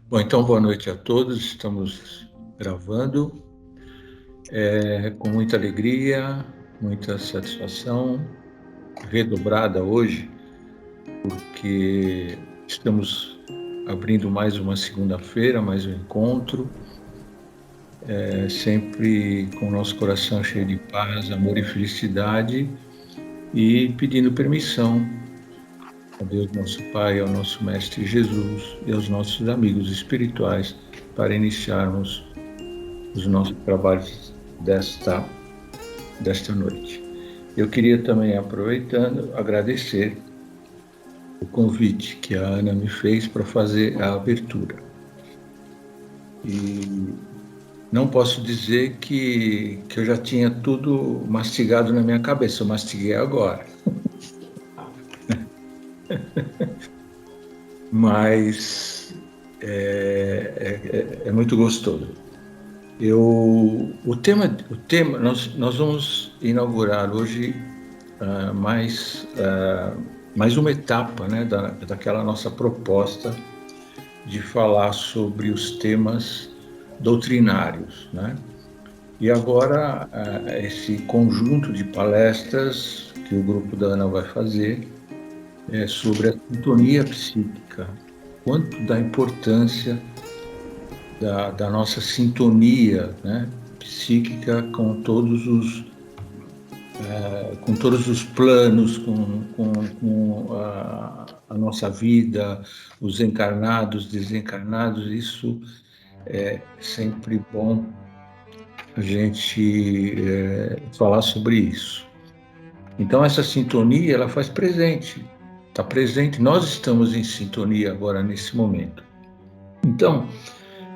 Bom, então boa noite a todos. Estamos gravando com muita alegria, muita satisfação, redobrada hoje, porque estamos abrindo mais uma segunda-feira, mais um encontro, sempre com o nosso coração cheio de paz, amor e felicidade, e pedindo permissão a Deus nosso Pai, ao nosso Mestre Jesus e aos nossos amigos espirituais para iniciarmos os nossos trabalhos desta noite. Eu queria também, aproveitando, agradecer o convite que a Ana me fez para fazer a abertura. E não posso dizer que eu já tinha tudo mastigado na minha cabeça, eu mastiguei agora. Mas é muito gostoso. O tema, nós vamos inaugurar hoje mais uma etapa, né, daquela nossa proposta de falar sobre os temas doutrinários, né? E agora esse conjunto de palestras que o grupo da Ana vai fazer é sobre a sintonia psíquica, quanto da importância da nossa sintonia, né, psíquica com todos os planos, com a nossa vida, os encarnados, desencarnados. Isso é sempre bom a gente falar sobre isso. Então, essa sintonia, ela faz presente, está presente, nós estamos em sintonia agora, nesse momento. Então,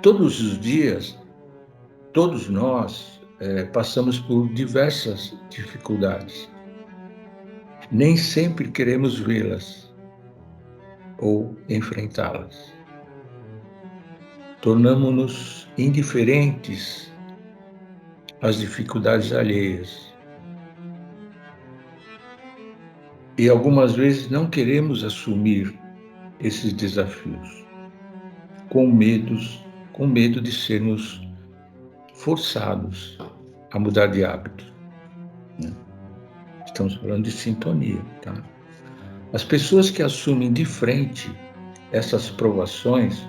todos os dias, todos nós passamos por diversas dificuldades. Nem sempre queremos vê-las ou enfrentá-las. Tornamo-nos indiferentes às dificuldades alheias. E algumas vezes não queremos assumir esses desafios, com medo de sermos forçados a mudar de hábito. Estamos falando de sintonia, tá? As pessoas que assumem de frente essas provações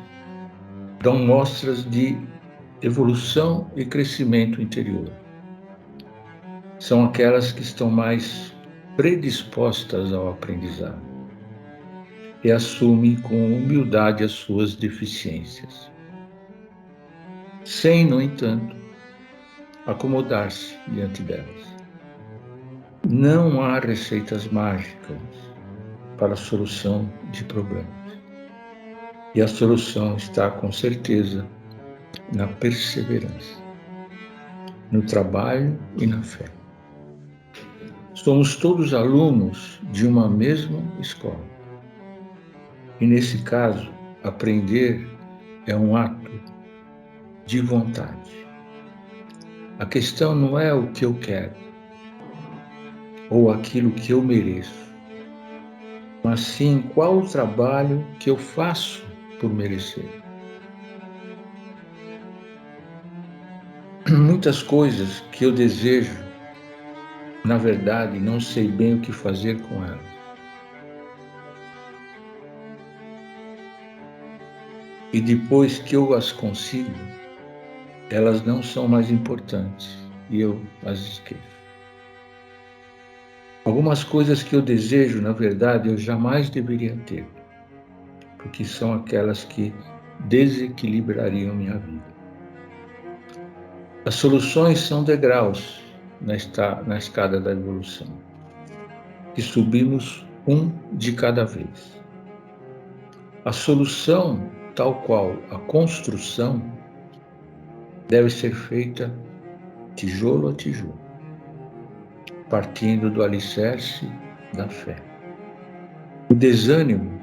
dão mostras de evolução e crescimento interior. São aquelas que estão mais predispostas ao aprendizado e assumem com humildade as suas deficiências, sem, no entanto, acomodar-se diante delas. Não há receitas mágicas para a solução de problemas. E a solução está, com certeza, na perseverança, no trabalho e na fé. Somos todos alunos de uma mesma escola. E, nesse caso, aprender é um ato de vontade. A questão não é o que eu quero ou aquilo que eu mereço, mas sim qual o trabalho que eu faço por merecer. Muitas coisas que eu desejo, na verdade, não sei bem o que fazer com elas. E depois que eu as consigo, elas não são mais importantes e eu as esqueço. Algumas coisas que eu desejo, na verdade, eu jamais deveria ter, porque são aquelas que desequilibrariam minha vida. As soluções são degraus na escada da evolução, e subimos um de cada vez. A solução, tal qual a construção, deve ser feita tijolo a tijolo, partindo do alicerce da fé. O desânimo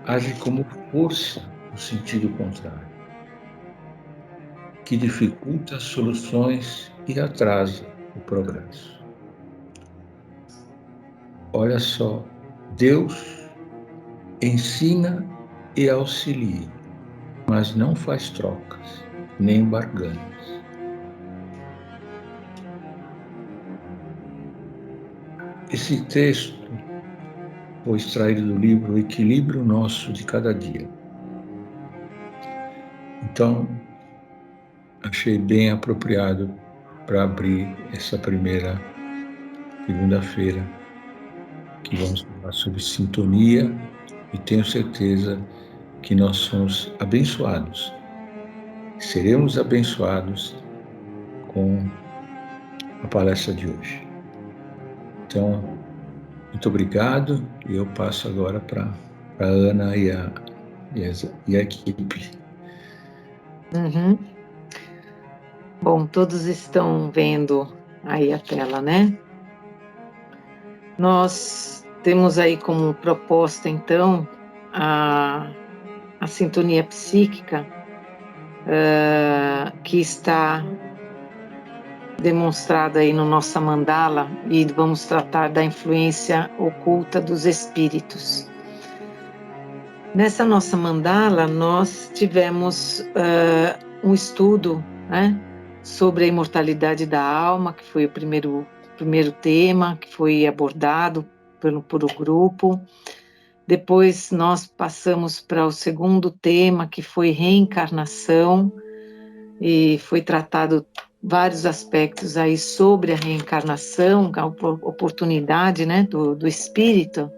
age como força no sentido contrário, que dificulta as soluções e atrasa o progresso. Olha só, Deus ensina e auxilia, mas não faz trocas, nem barganhas. Esse texto foi extraído do livro O Equilíbrio Nosso de Cada Dia. Então, achei bem apropriado para abrir essa primeira segunda-feira, que vamos falar sobre sintonia, e tenho certeza que nós somos abençoados. Seremos abençoados com a palestra de hoje. Então, muito obrigado, e eu passo agora para a Ana e a equipe. Uhum. Bom, todos estão vendo aí a tela, né? Nós temos aí como proposta, então, a sintonia psíquica, que está demonstrada aí no nossa mandala, e vamos tratar da influência oculta dos espíritos. Nessa nossa mandala, nós tivemos um estudo, né, sobre a imortalidade da alma, que foi o primeiro tema que foi abordado por o grupo. Depois nós passamos para o segundo tema, que foi reencarnação, e foi tratado vários aspectos aí sobre a reencarnação, a oportunidade, né, do espírito,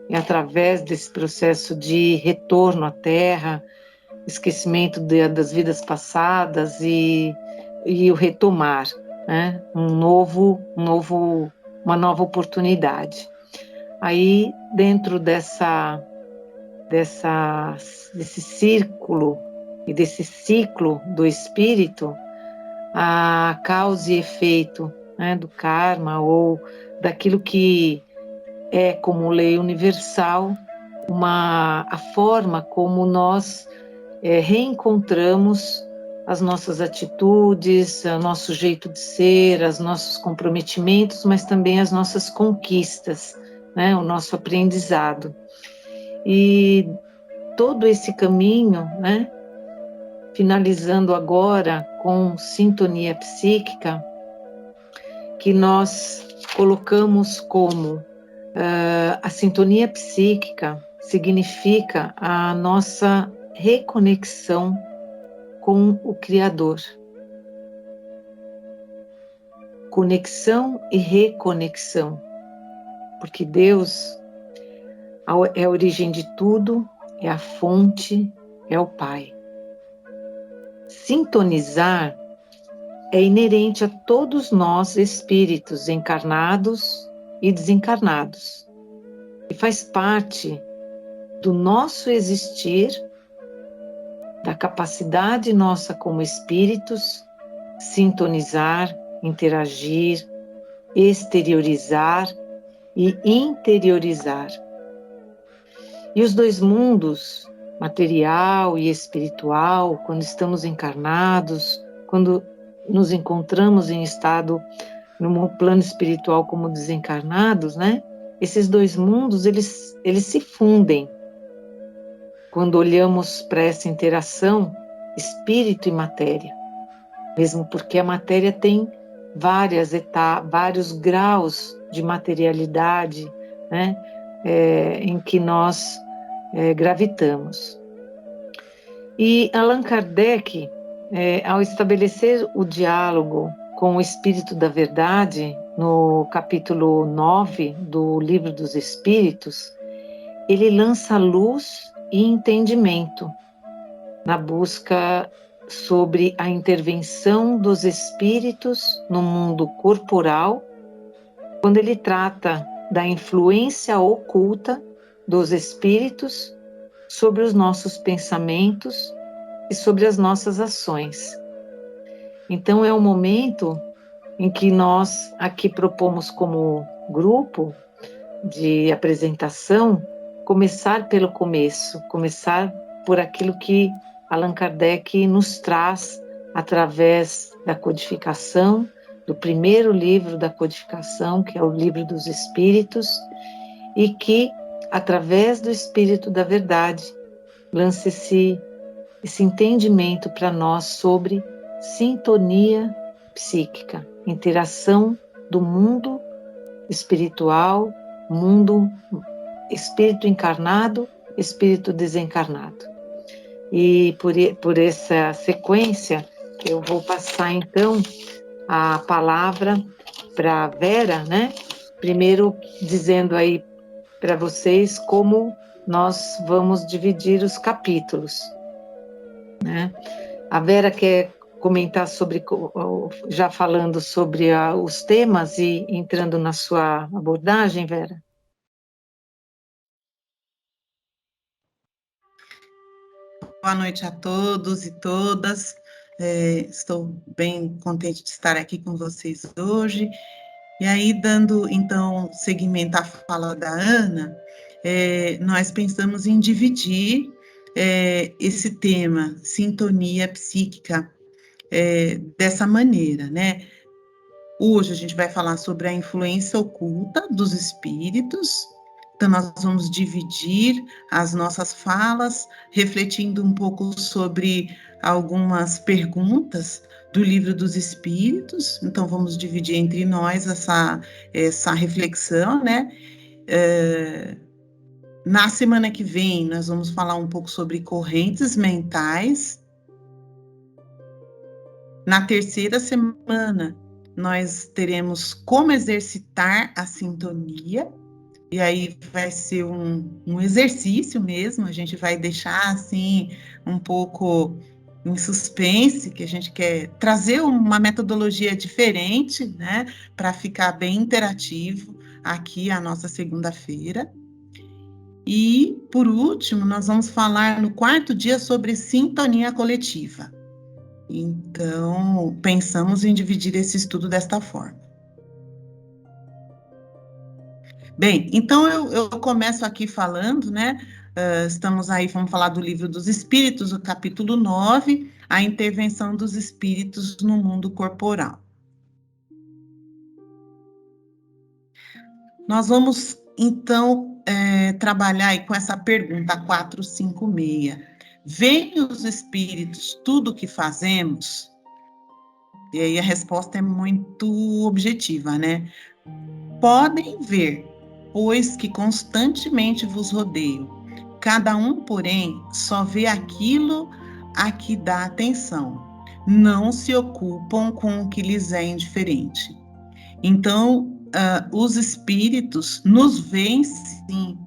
e através desse processo de retorno à Terra, esquecimento das vidas passadas e o retomar, né, uma nova oportunidade. Aí, dentro desse círculo e desse ciclo do espírito, a causa e efeito, né, do karma, ou daquilo que é como lei universal, a forma como nós reencontramos as nossas atitudes, o nosso jeito de ser, os nossos comprometimentos, mas também as nossas conquistas, né, o nosso aprendizado. E todo esse caminho, né, finalizando agora com sintonia psíquica, que nós colocamos como a sintonia psíquica significa a nossa reconexão com o Criador. Conexão e reconexão, porque Deus é a origem de tudo, é a fonte, é o Pai. Sintonizar é inerente a todos nós, espíritos encarnados e desencarnados, e faz parte do nosso existir, da capacidade nossa como espíritos, sintonizar, interagir, exteriorizar e interiorizar. E os dois mundos, material e espiritual, quando estamos encarnados, quando nos encontramos em estado no plano espiritual como desencarnados, né? Esses dois mundos, eles se fundem quando olhamos para essa interação espírito e matéria, mesmo porque a matéria tem várias etapas, vários graus de materialidade, né? Em que nós gravitamos. E Allan Kardec, ao estabelecer o diálogo com o Espírito da Verdade, no capítulo 9 do Livro dos Espíritos, ele lança luz e entendimento na busca sobre a intervenção dos espíritos no mundo corporal, quando ele trata da influência oculta dos espíritos sobre os nossos pensamentos e sobre as nossas ações. Então é um momento em que nós aqui propomos como grupo de apresentação começar pelo começo, começar por aquilo que Allan Kardec nos traz através da codificação, do primeiro livro da codificação, que é o Livro dos Espíritos, e que, através do Espírito da Verdade, lança esse esse entendimento para nós sobre sintonia psíquica, interação do mundo espiritual, mundo espírito encarnado, espírito desencarnado. E por essa sequência, eu vou passar então a palavra para Vera, né? Primeiro dizendo aí para vocês como nós vamos dividir os capítulos, né? A Vera quer comentar sobre, já falando sobre os temas e entrando na sua abordagem, Vera? Boa noite a todos e todas. Estou bem contente de estar aqui com vocês hoje. E aí, dando então seguimento à fala da Ana, nós pensamos em dividir esse tema, sintonia psíquica, dessa maneira, né? Hoje a gente vai falar sobre a influência oculta dos espíritos. Então, nós vamos dividir as nossas falas, refletindo um pouco sobre algumas perguntas do Livro dos Espíritos. Então, vamos dividir entre nós essa reflexão, né? Na semana que vem, nós vamos falar um pouco sobre correntes mentais. Na terceira semana, nós teremos como exercitar a sintonia, e aí vai ser um exercício mesmo, a gente vai deixar assim um pouco em suspense, que a gente quer trazer uma metodologia diferente, né, para ficar bem interativo aqui a nossa segunda-feira. E, por último, nós vamos falar no quarto dia sobre sintonia coletiva. Então, pensamos em dividir esse estudo desta forma. Bem, então eu começo aqui falando, né? Estamos aí, vamos falar do Livro dos Espíritos, o capítulo 9, a intervenção dos espíritos no mundo corporal. Nós vamos, então, trabalhar aí com essa pergunta 456. Veem os espíritos tudo o que fazemos? E aí a resposta é muito objetiva, né? Podem ver, pois que constantemente vos rodeio. Cada um, porém, só vê aquilo a que dá atenção. Não se ocupam com o que lhes é indiferente. Então, os espíritos nos veem, sim,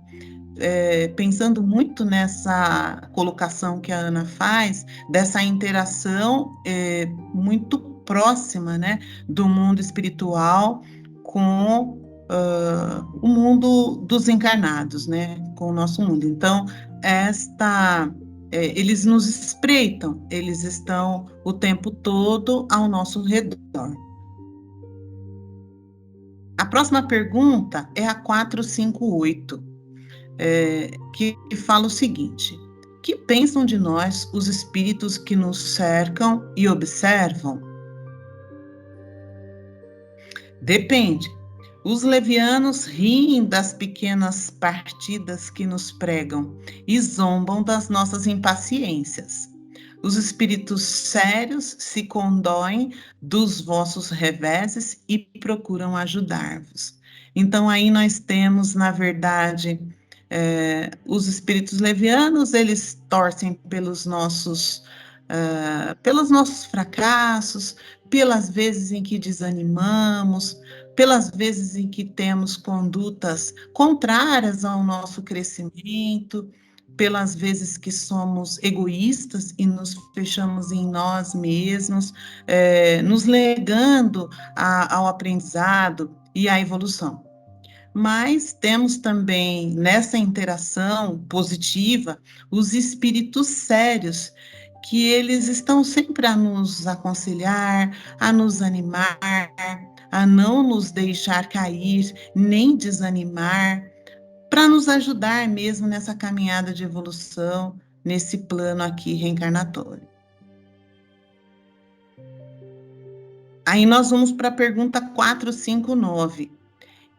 pensando muito nessa colocação que a Ana faz, dessa interação muito próxima, né, do mundo espiritual com o mundo dos encarnados, né, com o nosso mundo. Então, eles nos espreitam, eles estão o tempo todo ao nosso redor. A próxima pergunta é a 458. Que fala o seguinte: que pensam de nós os espíritos que nos cercam e observam? Depende. Os levianos riem das pequenas partidas que nos pregam e zombam das nossas impaciências. Os espíritos sérios se condoem dos vossos reveses e procuram ajudar-vos. Então, aí nós temos, na verdade, os espíritos levianos, eles torcem pelos nossos fracassos, pelas vezes em que desanimamos, pelas vezes em que temos condutas contrárias ao nosso crescimento, pelas vezes que somos egoístas e nos fechamos em nós mesmos, nos negando ao aprendizado e à evolução. Mas temos também nessa interação positiva os espíritos sérios, que eles estão sempre a nos aconselhar, a nos animar, a não nos deixar cair, nem desanimar, para nos ajudar mesmo nessa caminhada de evolução, nesse plano aqui reencarnatório. Aí nós vamos para a pergunta 459.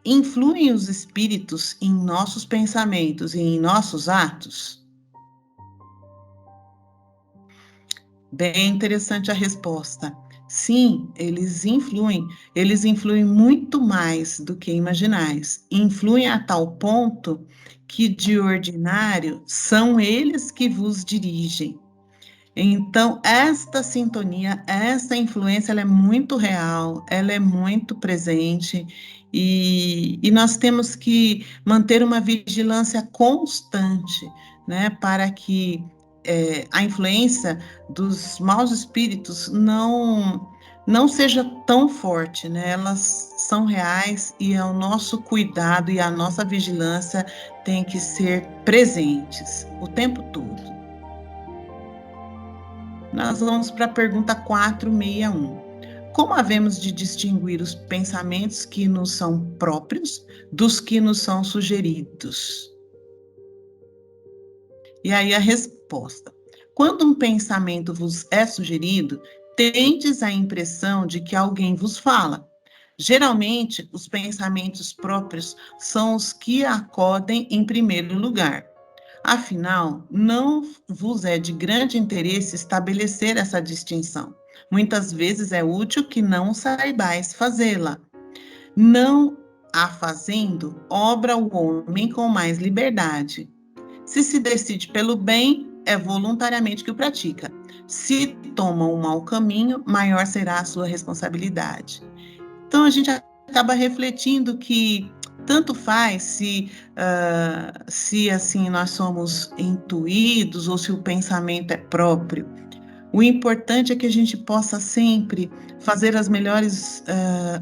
Influem os espíritos em nossos pensamentos e em nossos atos? Bem interessante a resposta. Sim, eles influem muito mais do que imaginais. Influem a tal ponto que, de ordinário, são eles que vos dirigem. Então, esta sintonia, esta influência, ela é muito real, ela é muito presente e nós temos que manter uma vigilância constante, né, para que a influência dos maus espíritos não seja tão forte, né? Elas são reais e é o nosso cuidado e a nossa vigilância tem que ser presentes o tempo todo. Nós vamos para a pergunta 461. Como havemos de distinguir os pensamentos que nos são próprios dos que nos são sugeridos? E aí a resposta. Quando um pensamento vos é sugerido, tendes a impressão de que alguém vos fala. Geralmente, os pensamentos próprios são os que acodem em primeiro lugar. Afinal, não vos é de grande interesse estabelecer essa distinção. Muitas vezes é útil que não saibais fazê-la. Não a fazendo, obra o homem com mais liberdade. Se decide pelo bem, é voluntariamente que o pratica. Se toma um mau caminho, maior será a sua responsabilidade. Então, a gente acaba refletindo que tanto faz se assim nós somos intuídos ou se o pensamento é próprio. O importante é que a gente possa sempre fazer as melhores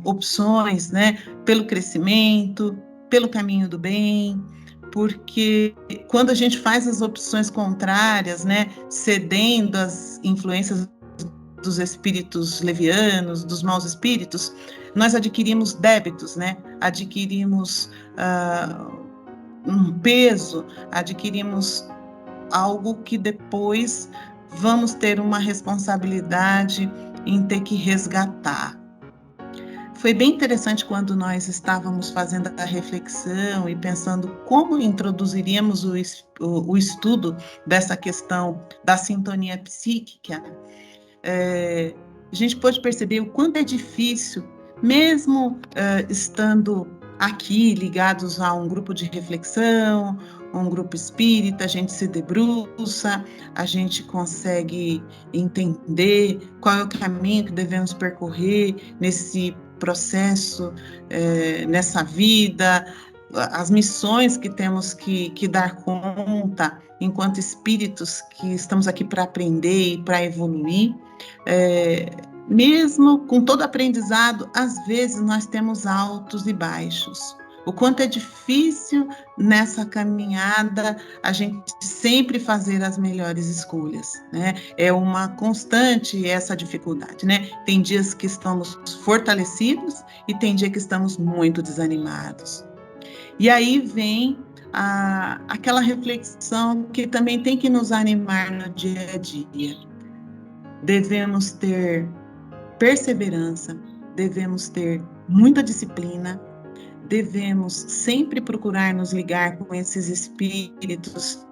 opções, né, pelo crescimento, pelo caminho do bem, porque quando a gente faz as opções contrárias, né, cedendo às influências dos espíritos levianos, dos maus espíritos, nós adquirimos débitos, né? Adquirimos um peso, adquirimos algo que depois vamos ter uma responsabilidade em ter que resgatar. Foi bem interessante quando nós estávamos fazendo a reflexão e pensando como introduziríamos o estudo dessa questão da sintonia psíquica. A gente pode perceber o quanto é difícil, mesmo estando aqui ligados a um grupo de reflexão, um grupo espírita, a gente se debruça, a gente consegue entender qual é o caminho que devemos percorrer nesse processo, nessa vida, as missões que temos que dar conta enquanto espíritos que estamos aqui para aprender e para evoluir. Mesmo com todo aprendizado, às vezes nós temos altos e baixos. O quanto é difícil nessa caminhada a gente sempre fazer as melhores escolhas, né? É uma constante essa dificuldade, né? Tem dias que estamos fortalecidos e tem dia que estamos muito desanimados. E aí vem aquela reflexão que também tem que nos animar no dia a dia. Devemos ter perseverança, devemos ter muita disciplina, devemos sempre procurar nos ligar com esses espíritos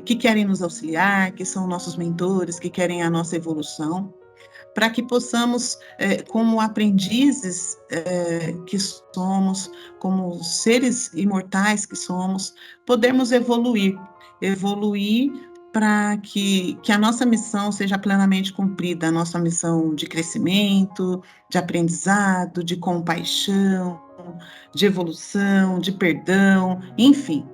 que querem nos auxiliar, que são nossos mentores, que querem a nossa evolução, para que possamos, como aprendizes que somos, como seres imortais que somos, podermos evoluir para que a nossa missão seja plenamente cumprida, a nossa missão de crescimento, de aprendizado, de compaixão, de evolução, de perdão, enfim.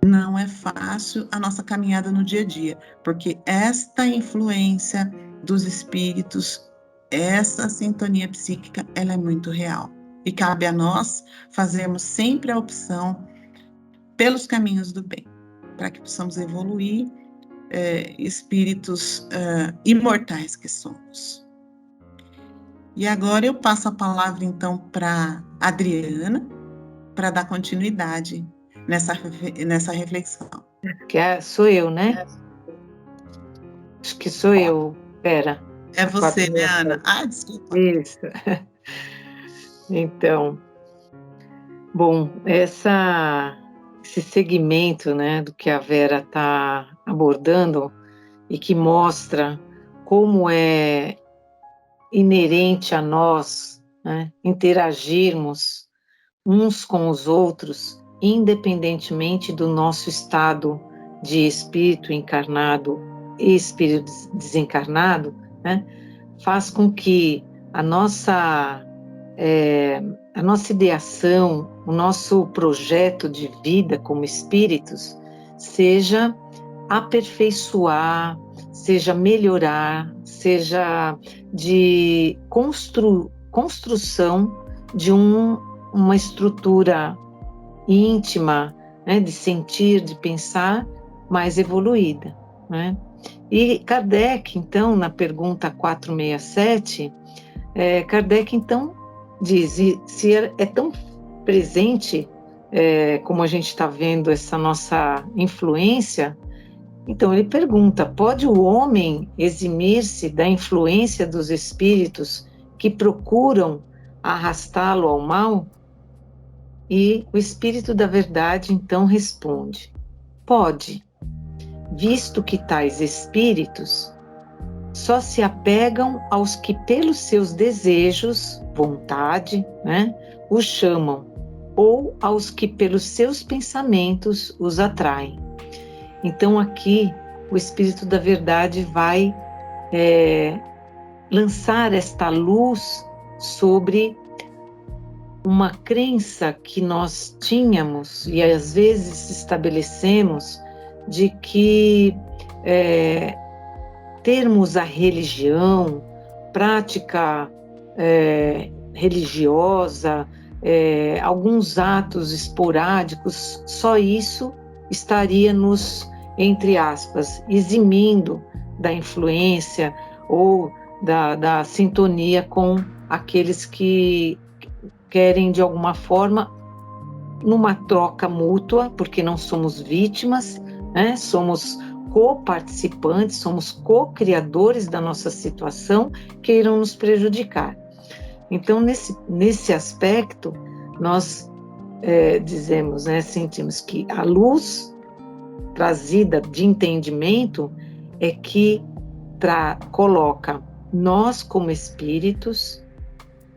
Não é fácil a nossa caminhada no dia a dia, porque esta influência dos espíritos, essa sintonia psíquica, ela é muito real. E cabe a nós fazermos sempre a opção pelos caminhos do bem, para que possamos evoluir, espíritos imortais que somos. E agora eu passo a palavra, então, para Adriana, para dar continuidade nessa reflexão. Sou eu, né? Acho que sou eu. Pera. É você, né, Ana? Desculpa. Isso. Então, bom, esse segmento, né, do que a Vera está abordando e que mostra como é inerente a nós, né, interagirmos uns com os outros, independentemente do nosso estado de espírito encarnado e espírito desencarnado, né, faz com que a nossa ideação, o nosso projeto de vida como espíritos seja aperfeiçoar, seja melhorar, seja de construção de uma estrutura íntima, né, de sentir, de pensar mais evoluída, né? E Kardec, então, na pergunta 467, Kardec, então, diz, se é tão presente, como a gente está vendo essa nossa influência, então ele pergunta, pode o homem eximir-se da influência dos espíritos que procuram arrastá-lo ao mal? E o Espírito da Verdade, então, responde, pode, visto que tais espíritos só se apegam aos que pelos seus desejos, vontade, né, os chamam, ou aos que pelos seus pensamentos os atraem. Então aqui o Espírito da Verdade vai lançar esta luz sobre uma crença que nós tínhamos e às vezes estabelecemos de que termos a religião, prática religiosa, alguns atos esporádicos, só isso estaria nos, entre aspas, eximindo da influência ou da sintonia com aqueles que querem, de alguma forma, numa troca mútua, porque não somos vítimas, né? Somos co-participantes, somos co-criadores da nossa situação, que irão nos prejudicar. Então, nesse aspecto, nós dizemos, né, sentimos que a luz trazida de entendimento é que coloca nós como espíritos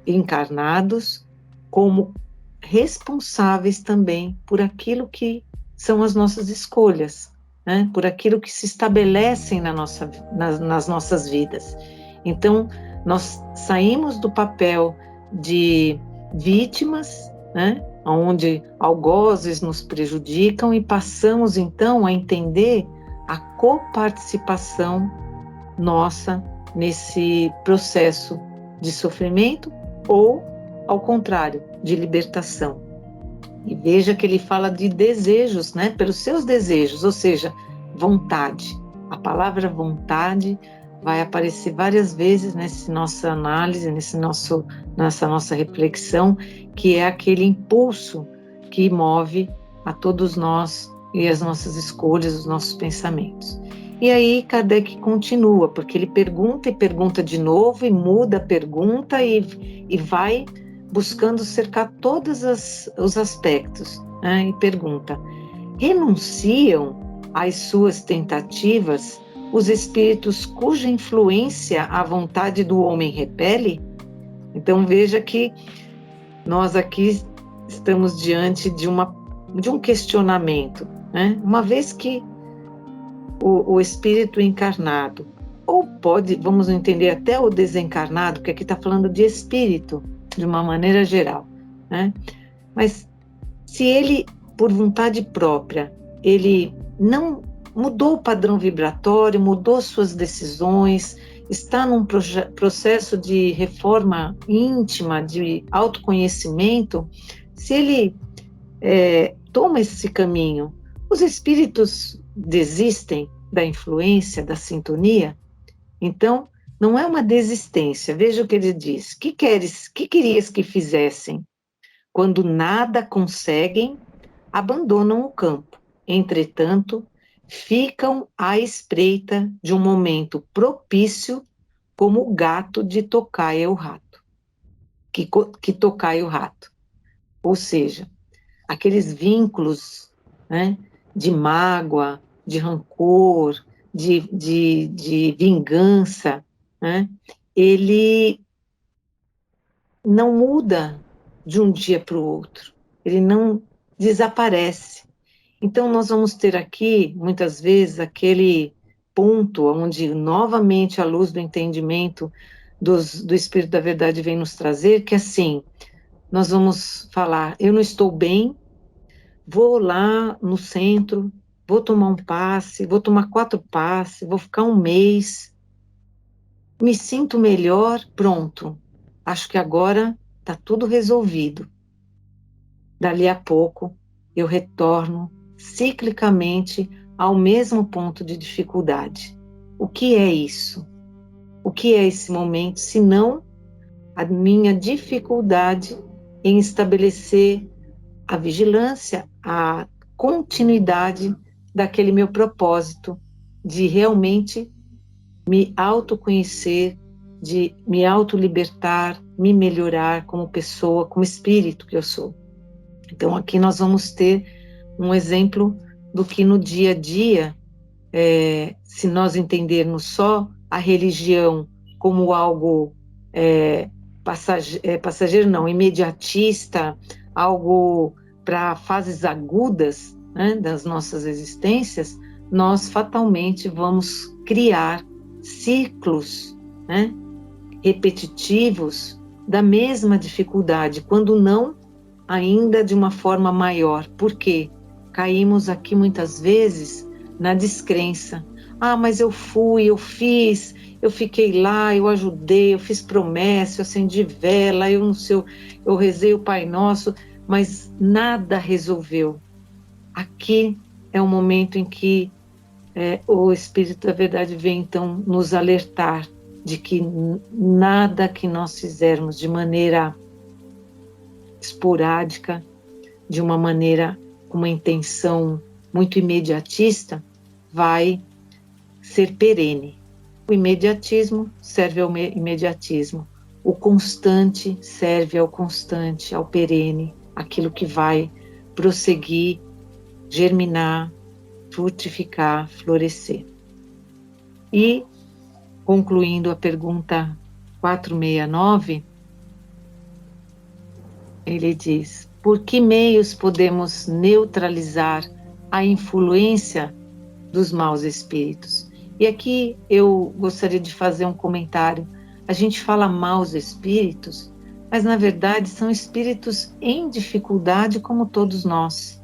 encarnados como responsáveis também por aquilo que são as nossas escolhas, né? Por aquilo que se estabelecem nas nossas vidas. Então, nós saímos do papel de vítimas, né? Onde algozes nos prejudicam e passamos então a entender a coparticipação nossa nesse processo de sofrimento ou, ao contrário, de libertação. E veja que ele fala de desejos, né? Pelos seus desejos, ou seja, vontade. A palavra vontade vai aparecer várias vezes nessa nossa análise, nessa nossa reflexão, que é aquele impulso que move a todos nós e as nossas escolhas, os nossos pensamentos. E aí Kardec continua, porque ele pergunta e pergunta de novo, e muda a pergunta e vai buscando cercar todos os aspectos, né? E pergunta, renunciam às suas tentativas os espíritos cuja influência a vontade do homem repele? Então veja que nós aqui estamos diante de um questionamento, né? Uma vez que o espírito encarnado, ou pode, vamos entender até o desencarnado, que aqui está falando de espírito, de uma maneira geral, né? Mas se ele, por vontade própria, ele não mudou o padrão vibratório, mudou suas decisões, está num processo de reforma íntima, de autoconhecimento, se ele toma esse caminho, os espíritos desistem da influência, da sintonia? Então, não é uma desistência. Veja o que ele diz. Que querias que fizessem? Quando nada conseguem, abandonam o campo. Entretanto, ficam à espreita de um momento propício, como o gato de tocaia o rato. Que tocaia o rato. Ou seja, aqueles vínculos, né, de mágoa, de rancor, de vingança, né? Ele não muda de um dia para o outro, ele não desaparece. Então, nós vamos ter aqui, muitas vezes, aquele ponto onde, novamente, a luz do entendimento do Espírito da Verdade vem nos trazer, que assim, nós vamos falar, eu não estou bem, vou lá no centro, vou tomar um passe, vou tomar 4 passes, vou ficar um mês, me sinto melhor, pronto. Acho que agora está tudo resolvido. Dali a pouco, eu retorno ciclicamente ao mesmo ponto de dificuldade. O que é isso? O que é esse momento, se não a minha dificuldade em estabelecer a vigilância, a continuidade daquele meu propósito de realmente me autoconhecer, de me autolibertar, me melhorar como pessoa, como espírito que eu sou. Então, aqui nós vamos ter um exemplo do que no dia a dia, se nós entendermos só a religião como algo passageiro, não, imediatista, algo para fases agudas, né, das nossas existências, nós fatalmente vamos criar ciclos, né, repetitivos da mesma dificuldade, quando não ainda de uma forma maior. Por quê? Caímos aqui muitas vezes na descrença. Ah, mas eu fui, eu fiz, eu fiquei lá, eu ajudei, eu fiz promessa, eu acendi vela, eu não sei, eu rezei o Pai Nosso, mas nada resolveu. Aqui é o momento em que o Espírito da Verdade vem então nos alertar de que nada que nós fizermos de maneira esporádica, de uma maneira com uma intenção muito imediatista, vai ser perene. O imediatismo serve ao imediatismo, o constante serve ao constante, ao perene, aquilo que vai prosseguir, germinar, frutificar, florescer. E, concluindo a pergunta 469, ele diz: por que meios podemos neutralizar a influência dos maus espíritos? E aqui eu gostaria de fazer um comentário. A gente fala maus espíritos, mas na verdade são espíritos em dificuldade como todos nós,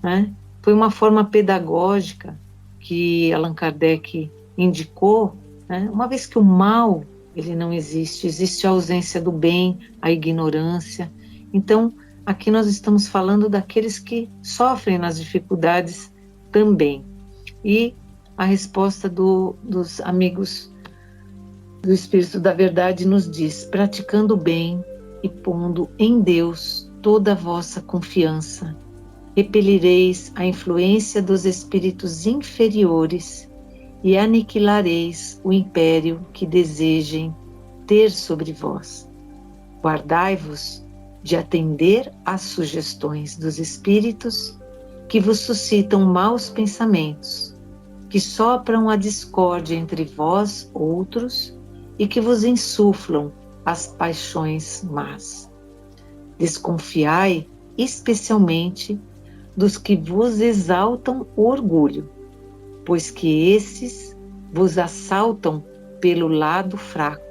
né? Foi uma forma pedagógica que Allan Kardec indicou, né? Uma vez que o mal ele não existe, existe a ausência do bem, a ignorância. Então, aqui nós estamos falando daqueles que sofrem nas dificuldades também. E a resposta dos amigos do Espírito da Verdade nos diz: praticando o bem e pondo em Deus toda a vossa confiança, repelireis a influência dos espíritos inferiores e aniquilareis o império que desejem ter sobre vós. Guardai-vos de atender às sugestões dos espíritos que vos suscitam maus pensamentos, que sopram a discórdia entre vós outros e que vos insuflam as paixões más. Desconfiai especialmente dos que vos exaltam o orgulho, pois que esses vos assaltam pelo lado fraco.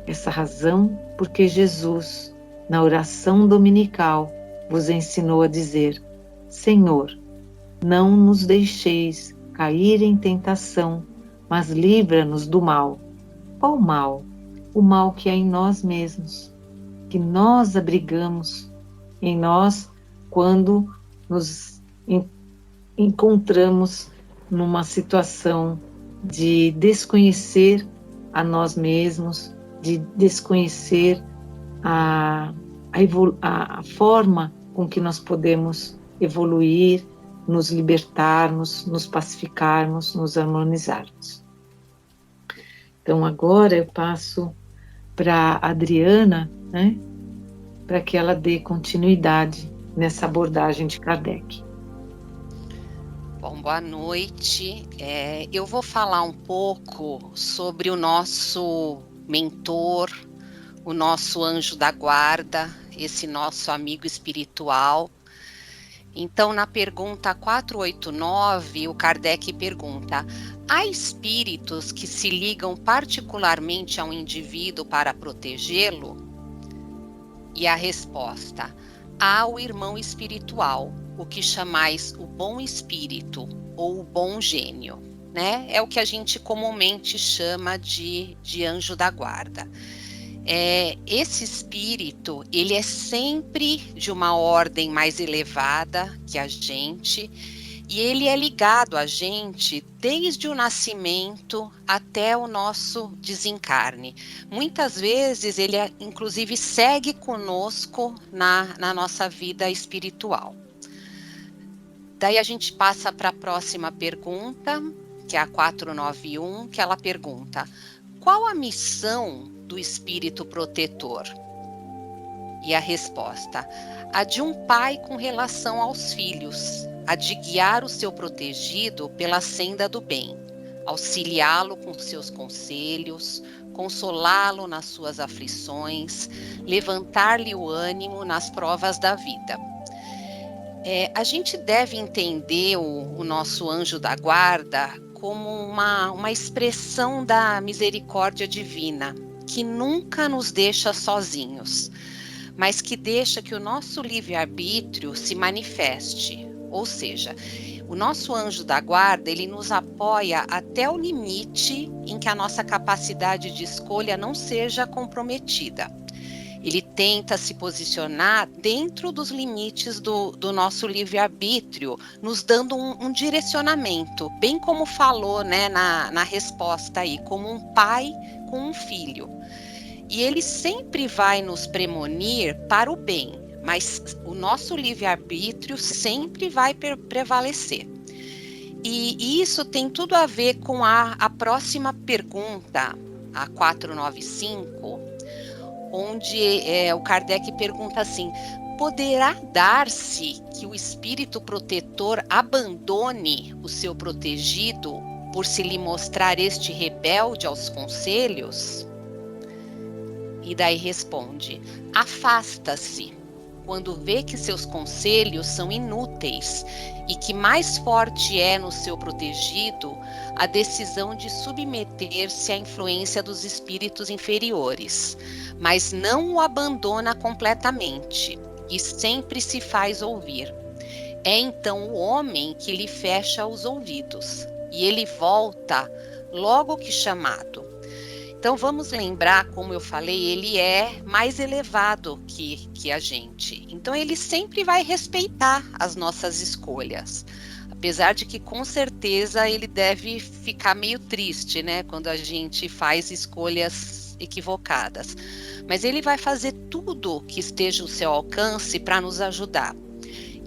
Essa razão porque Jesus, na oração dominical, vos ensinou a dizer: Senhor, não nos deixeis cair em tentação, mas livra-nos do mal. Qual mal? O mal que há em nós mesmos, que nós abrigamos em nós quando nos encontramos numa situação de desconhecer a nós mesmos, de desconhecer a forma com que nós podemos evoluir, nos libertarmos, nos pacificarmos, nos harmonizarmos. Então agora eu passo para a Adriana, né, para que ela dê continuidade nessa abordagem de Kardec. Bom, boa noite. Eu vou falar um pouco sobre o nosso mentor, o nosso anjo da guarda, esse nosso amigo espiritual. Então, na pergunta 489, o Kardec pergunta: há espíritos que se ligam particularmente a um indivíduo para protegê-lo? E a resposta: há o irmão espiritual, o que chamais o bom espírito ou o bom gênio, né? É o que a gente comumente chama de anjo da guarda. Esse espírito, ele é sempre de uma ordem mais elevada que a gente, e ele é ligado a gente desde o nascimento até o nosso desencarne. Muitas vezes ele, inclusive, segue conosco na nossa vida espiritual. Daí a gente passa para a próxima pergunta, que é a 491, que ela pergunta: qual a missão do espírito protetor? E a resposta: a de um pai com relação aos filhos, a de guiar o seu protegido pela senda do bem, auxiliá-lo com seus conselhos, consolá-lo nas suas aflições, levantar-lhe o ânimo nas provas da vida. A gente deve entender o nosso anjo da guarda como uma expressão da misericórdia divina, que nunca nos deixa sozinhos, mas que deixa que o nosso livre-arbítrio se manifeste. Ou seja, o nosso anjo da guarda, ele nos apoia até o limite em que a nossa capacidade de escolha não seja comprometida. Ele tenta se posicionar dentro dos limites do nosso livre-arbítrio, nos dando um direcionamento, bem como falou, né, na resposta aí, como um pai com um filho. E ele sempre vai nos premonir para o bem, mas o nosso livre-arbítrio sempre vai prevalecer. E isso tem tudo a ver com a próxima pergunta, a 495, onde o Kardec pergunta assim: poderá dar-se que o espírito protetor abandone o seu protegido por se lhe mostrar este rebelde aos conselhos? E daí responde: afasta-se quando vê que seus conselhos são inúteis e que mais forte é no seu protegido a decisão de submeter-se à influência dos espíritos inferiores, mas não o abandona completamente e sempre se faz ouvir. É então o homem que lhe fecha os ouvidos e ele volta logo que chamado. Então vamos lembrar, como eu falei, ele é mais elevado que a gente. Então ele sempre vai respeitar as nossas escolhas. Apesar de que com certeza ele deve ficar meio triste, né, quando a gente faz escolhas equivocadas. Mas ele vai fazer tudo que esteja ao seu alcance para nos ajudar.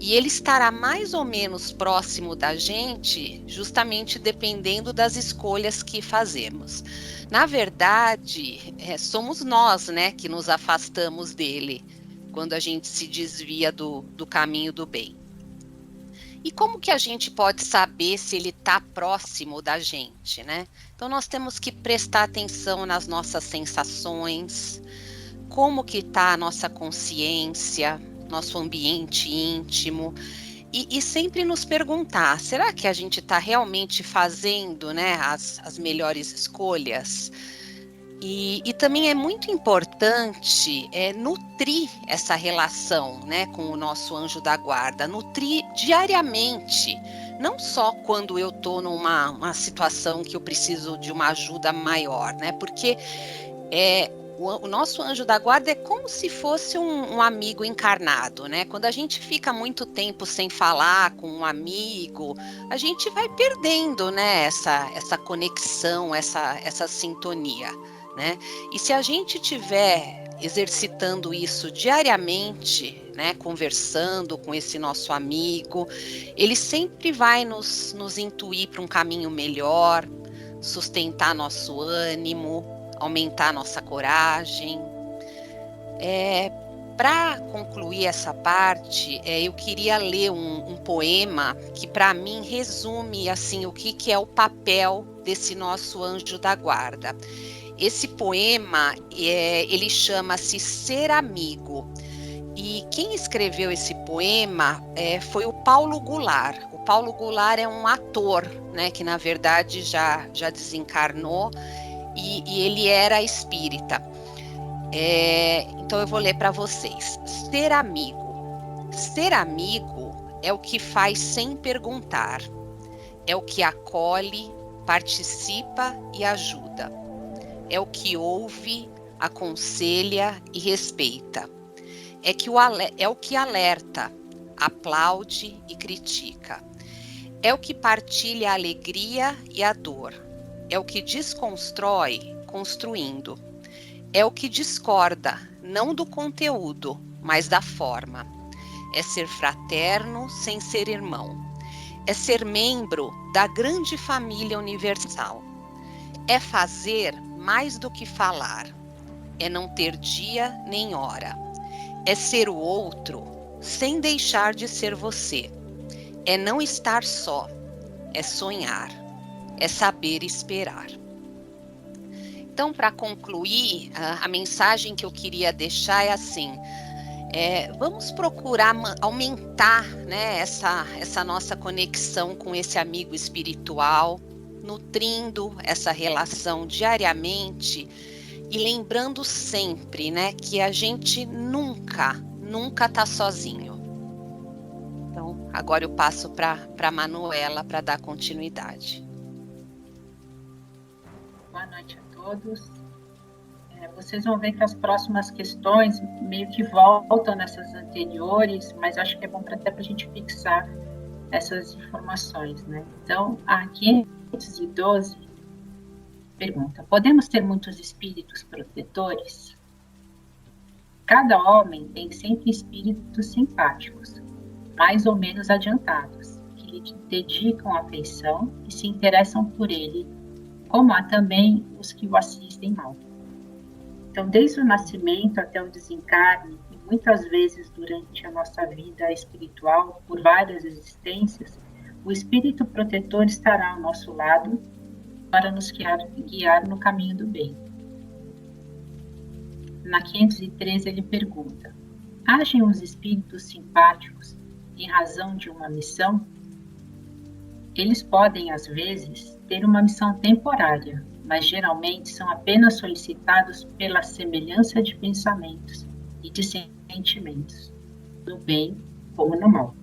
E ele estará mais ou menos próximo da gente, justamente dependendo das escolhas que fazemos. Na verdade, somos nós, né, que nos afastamos dele, quando a gente se desvia do caminho do bem. E como que a gente pode saber se ele está próximo da gente, né? Então nós temos que prestar atenção nas nossas sensações, como que está a nossa consciência, nosso ambiente íntimo, e sempre nos perguntar: será que a gente está realmente fazendo, né, as melhores escolhas? E também é muito importante nutrir essa relação, né, com o nosso anjo da guarda, nutrir diariamente, não só quando eu estou numa situação que eu preciso de uma ajuda maior, né, porque o nosso anjo da guarda é como se fosse um amigo encarnado, né? Quando a gente fica muito tempo sem falar com um amigo, a gente vai perdendo, né, essa conexão, essa sintonia, né? E se a gente estiver exercitando isso diariamente, né, conversando com esse nosso amigo, ele sempre vai nos intuir para um caminho melhor, sustentar nosso ânimo, aumentar nossa coragem, para concluir essa parte, eu queria ler um poema que, para mim, resume assim o que é o papel desse nosso anjo da guarda. Esse poema, ele chama-se Ser Amigo. E quem escreveu esse poema foi o Paulo Goulart. O Paulo Goulart é um ator, né, que na verdade já desencarnou e ele era espírita. Então eu vou ler para vocês. Ser amigo. Ser amigo é o que faz sem perguntar. É o que acolhe, participa e ajuda. É o que ouve, aconselha e respeita. É o que alerta, aplaude e critica. É o que partilha a alegria e a dor. É o que desconstrói, construindo. É o que discorda, não do conteúdo, mas da forma. É ser fraterno sem ser irmão. É ser membro da grande família universal. É fazer mais do que falar. É não ter dia nem hora. É ser o outro sem deixar de ser você. É não estar só. É sonhar. É saber esperar. Então, para concluir, a mensagem que eu queria deixar é assim: vamos procurar aumentar, né, essa nossa conexão com esse amigo espiritual, nutrindo essa relação diariamente e lembrando sempre, né, que a gente nunca está sozinho. Então, agora eu passo para a Manuela para dar continuidade. Boa noite a todos. Vocês vão ver que as próximas questões meio que voltam nessas anteriores, mas acho que é bom até para a gente fixar essas informações, né? Então, a 512 pergunta: podemos ter muitos espíritos protetores? Cada homem tem sempre espíritos simpáticos, mais ou menos adiantados, que lhe dedicam afeição e se interessam por ele, como há também os que o assistem mal. Então, desde o nascimento até o desencarne, e muitas vezes durante a nossa vida espiritual, por várias existências, o espírito protetor estará ao nosso lado para nos guiar no caminho do bem. Na 513 ele pergunta: agem os espíritos simpáticos em razão de uma missão? Eles podem, às vezes, ter uma missão temporária, mas geralmente são apenas solicitados pela semelhança de pensamentos e de sentimentos, no bem como no mal.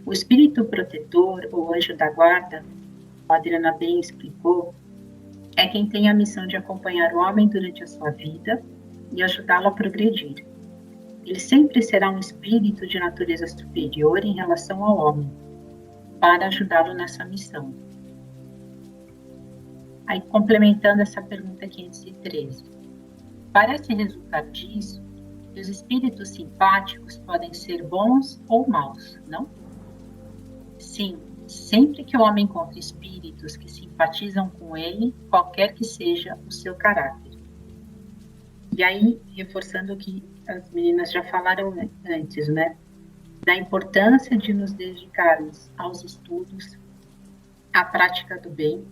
O espírito protetor, ou anjo da guarda, a Adriana bem explicou, é quem tem a missão de acompanhar o homem durante a sua vida e ajudá-lo a progredir. Ele sempre será um espírito de natureza superior em relação ao homem, para ajudá-lo nessa missão. Aí, complementando essa pergunta 513, parece resultar disso que os espíritos simpáticos podem ser bons ou maus, não? Sim, sempre que o homem encontra espíritos que simpatizam com ele, qualquer que seja o seu caráter. E aí, reforçando o que as meninas já falaram antes, né? Da importância de nos dedicarmos aos estudos, à prática do bem,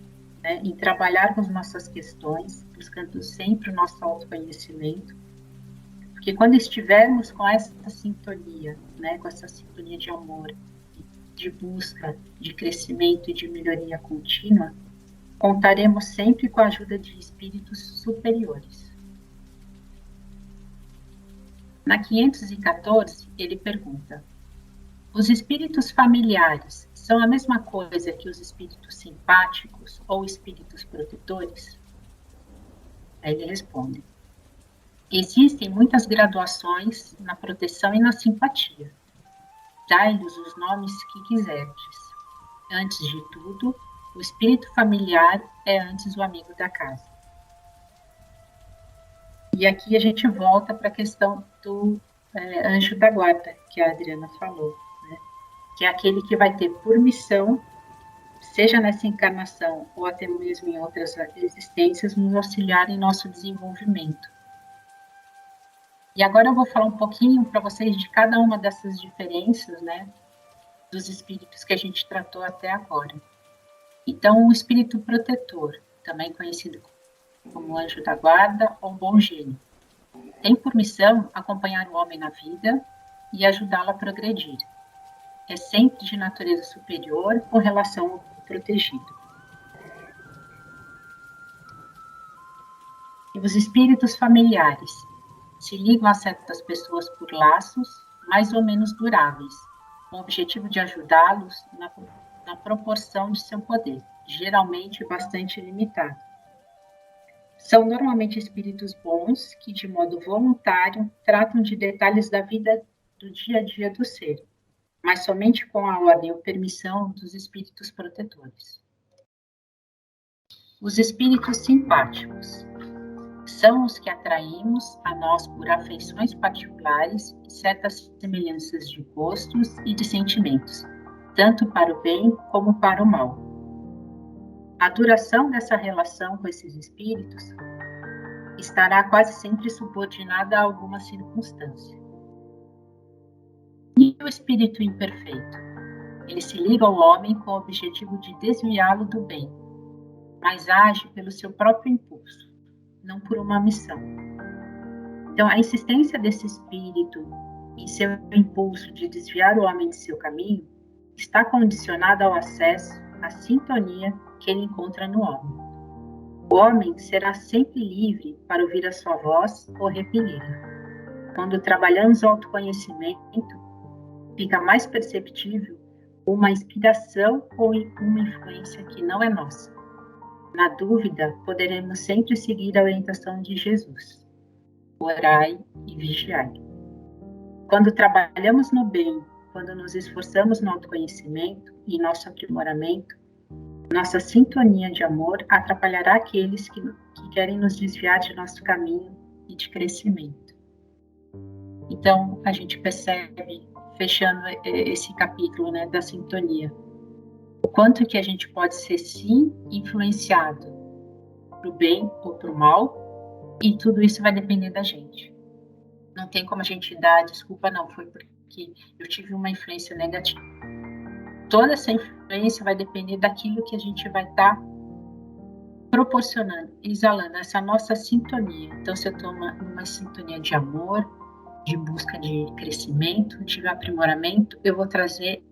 né, em trabalharmos nossas questões, buscando sempre o nosso autoconhecimento, porque quando estivermos com essa sintonia, né, com essa sintonia de amor, de busca, de crescimento e de melhoria contínua, contaremos sempre com a ajuda de espíritos superiores. Na 514, ele pergunta: os espíritos familiares são a mesma coisa que os espíritos simpáticos ou espíritos protetores? Aí ele responde: existem muitas graduações na proteção e na simpatia. Dai-lhes os nomes que quiserdes. Antes de tudo, o espírito familiar é antes o amigo da casa. E aqui a gente volta para a questão do anjo da guarda, que a Adriana falou, né? Que é aquele que vai ter por missão, seja nessa encarnação ou até mesmo em outras existências, nos auxiliar em nosso desenvolvimento. E agora eu vou falar um pouquinho para vocês de cada uma dessas diferenças, né, dos espíritos que a gente tratou até agora. Então, o espírito protetor, também conhecido como anjo da guarda ou bom gênio, tem por missão acompanhar o homem na vida e ajudá-lo a progredir. É sempre de natureza superior com relação ao protegido. E os espíritos familiares se ligam a certas pessoas por laços mais ou menos duráveis, com o objetivo de ajudá-los na proporção de seu poder, geralmente bastante limitado. São normalmente espíritos bons que, de modo voluntário, tratam de detalhes da vida do dia a dia do ser, mas somente com a ordem ou permissão dos espíritos protetores. Os espíritos simpáticos são os que atraímos a nós por afeições particulares e certas semelhanças de gostos e de sentimentos, tanto para o bem como para o mal. A duração dessa relação com esses espíritos estará quase sempre subordinada a alguma circunstância. E o espírito imperfeito? Ele se liga ao homem com o objetivo de desviá-lo do bem, mas age pelo seu próprio impulso, não por uma missão. Então, a insistência desse espírito em seu impulso de desviar o homem de seu caminho está condicionada ao acesso à sintonia que ele encontra no homem. O homem será sempre livre para ouvir a sua voz ou repeli-la. Quando trabalhamos o autoconhecimento, fica mais perceptível uma inspiração ou uma influência que não é nossa. Na dúvida, poderemos sempre seguir a orientação de Jesus. Orai e vigiai. Quando trabalhamos no bem, quando nos esforçamos no autoconhecimento e nosso aprimoramento, nossa sintonia de amor atrapalhará aqueles que querem nos desviar de nosso caminho e de crescimento. Então, a gente percebe, fechando esse capítulo, né, da sintonia, o quanto que a gente pode ser, sim, influenciado para o bem ou para o mal, e tudo isso vai depender da gente. Não tem como a gente dar desculpa, não, foi porque eu tive uma influência negativa. Toda essa influência vai depender daquilo que a gente vai estar proporcionando, exalando, essa nossa sintonia. Então, se eu estou numa sintonia de amor, de busca de crescimento, de aprimoramento, eu vou trazer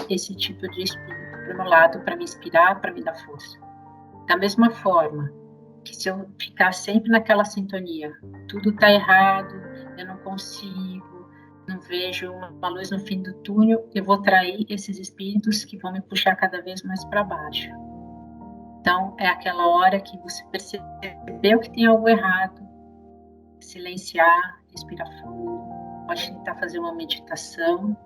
esse tipo de espírito para o meu lado, para me inspirar, para me dar força. Da mesma forma que se eu ficar sempre naquela sintonia, tudo está errado, eu não consigo, não vejo uma luz no fim do túnel, eu vou atrair esses espíritos que vão me puxar cada vez mais para baixo. Então, é aquela hora que você percebeu que tem algo errado, silenciar, respirar fundo, pode tentar fazer uma meditação,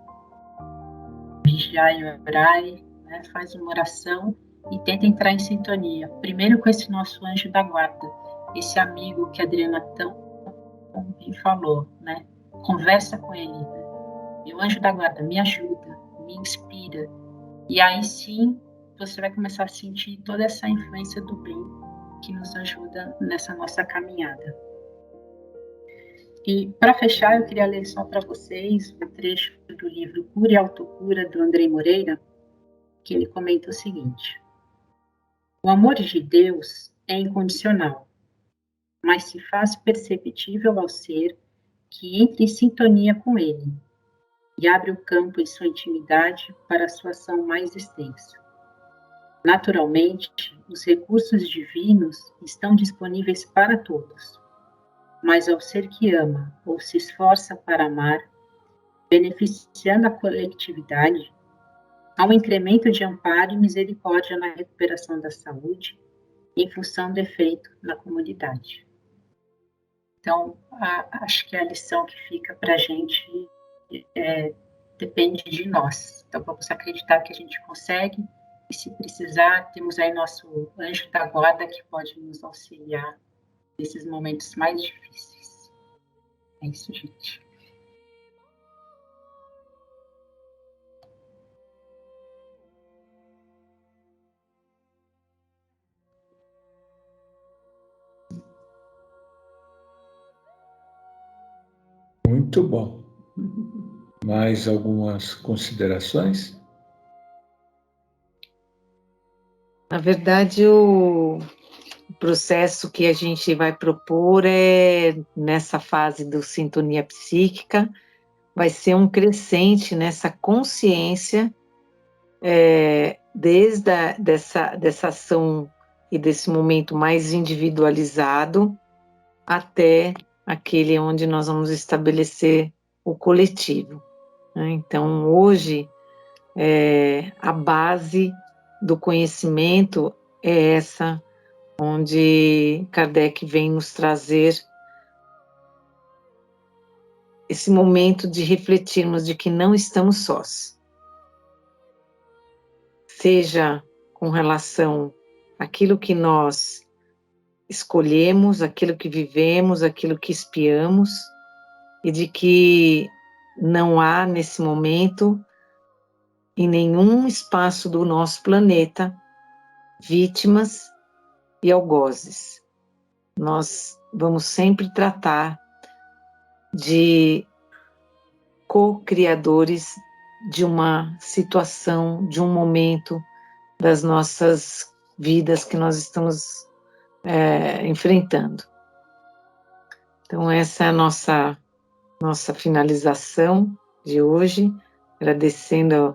vigiar e orar, né? Faz uma oração e tenta entrar em sintonia. Primeiro com esse nosso anjo da guarda, esse amigo que a Adriana tão bem falou, né? Conversa com ele, né? Meu anjo da guarda, me ajuda, me inspira. E aí sim, você vai começar a sentir toda essa influência do bem que nos ajuda nessa nossa caminhada. E para fechar, eu queria ler só para vocês um trecho do livro Cura e Autocura, do Andrei Moreira, que ele comenta o seguinte: o amor de Deus é incondicional, mas se faz perceptível ao ser que entra em sintonia com ele e abre o campo em sua intimidade para a sua ação mais extensa. Naturalmente, os recursos divinos estão disponíveis para todos, mas ao ser que ama ou se esforça para amar, beneficiando a coletividade, há um incremento de amparo e misericórdia na recuperação da saúde em função do efeito na comunidade. Então, acho que a lição que fica para a gente depende de nós. Então, vamos acreditar que a gente consegue e, se precisar, temos aí nosso anjo da guarda que pode nos auxiliar nesses momentos mais difíceis. É isso, gente. Muito bom. Mais algumas considerações? Na verdade, o processo que a gente vai propor é, nessa fase do sintonia psíquica, vai ser um crescente nessa consciência, desde dessa ação e desse momento mais individualizado até aquele onde nós vamos estabelecer o coletivo, né? Então, hoje, a base do conhecimento é essa, onde Kardec vem nos trazer esse momento de refletirmos de que não estamos sós. Seja com relação àquilo que nós escolhemos, aquilo que vivemos, aquilo que espiamos, e de que não há nesse momento, em nenhum espaço do nosso planeta, vítimas e algozes. Nós vamos sempre tratar de co-criadores de uma situação, de um momento das nossas vidas que nós estamos enfrentando. Então, essa é a nossa finalização de hoje, agradecendo